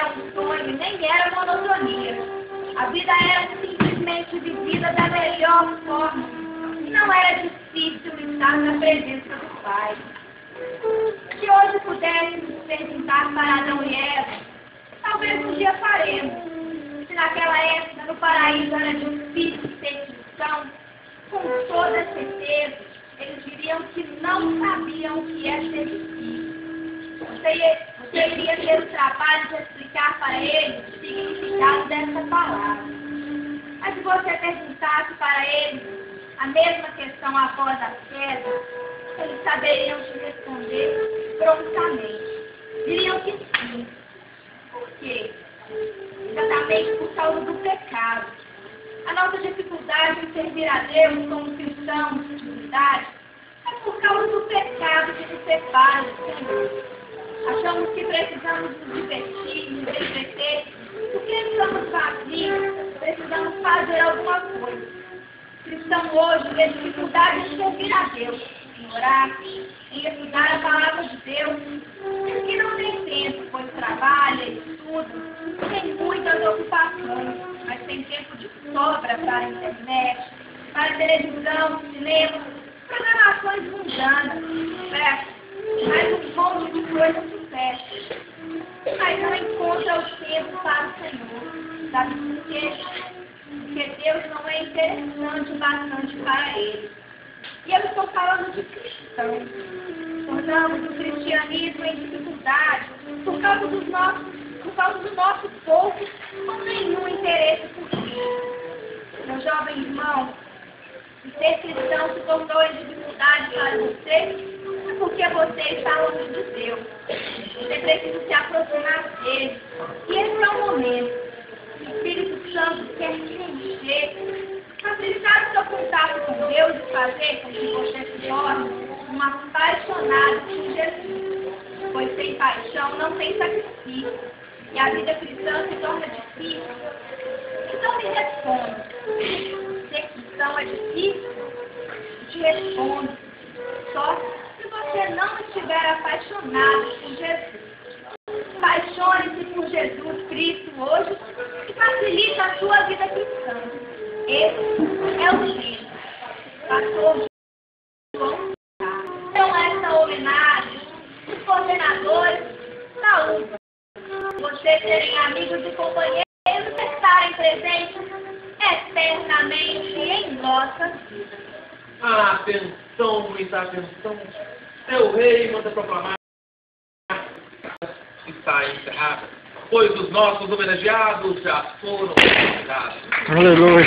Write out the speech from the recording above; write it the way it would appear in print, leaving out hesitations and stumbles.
era um sonho, nem era monotonia. A vida era simplesmente vivida da melhor forma. E não era difícil estar na presença do Pai. Se hoje pudéssemos perguntar para Adão e Eva, talvez um dia faremos. Se naquela época no paraíso era difícil ter cristão, com toda certeza, eles diriam que não sabiam o que é ser difícil. Você iria ter o trabalho de explicar para eles o significado dessa palavra. Mas se você perguntasse para eles a mesma questão após a queda, eles saberiam te responder prontamente. Diriam que sim. Por quê? Exatamente por causa do pecado. A nossa dificuldade em servir a Deus como cristãos de dignidade é por causa do pecado que nos separa do Senhor. Achamos que precisamos nos divertir, nos entreter, porque estamos vazios, precisamos fazer alguma coisa. Cristão hoje tem dificuldade em servir a Deus, em orar, em estudar a palavra de Deus, porque não tem tempo, pois trabalha, estuda, tem muitas ocupações, mas tem tempo de sobra para a internet, para a televisão, cinema, programações mundanas, festas, mais um monte de coisas sucesso. Mas não encontra o tempo para o Senhor. Sabe por quê? Porque Deus não é interessante bastante para ele. E eu estou falando de cristãos. Tornamos o cristianismo em dificuldade por causa do nosso povo com nenhum interesse por Cristo. Meu jovem irmão, se ser cristão se tornou em dificuldade para você, é porque você está longe de Deus. Você precisa se aproximar dele. E esse é o momento. O Espírito Santo quer te encher, facilitar o seu contato com Deus e fazer com que você se torne um apaixonado por Jesus. Pois sem paixão não tem sacrifício. E a vida cristã se torna difícil. Então me responda. Ser cristão é difícil? Te respondo. Só se você não estiver apaixonado por Jesus. Apaixone-se por Jesus Cristo hoje e facilite a sua vida cristã. Esse é o jeito. Pastor João. Então, essa homenagem, os coordenadores da UPA, vocês serem amigos e companheiros e estarem presentes eternamente em nossas vidas. Atenção, muita atenção. Seu rei manda proclamar que está encerrada, pois os nossos homenageados já foram homenageados. Aleluia.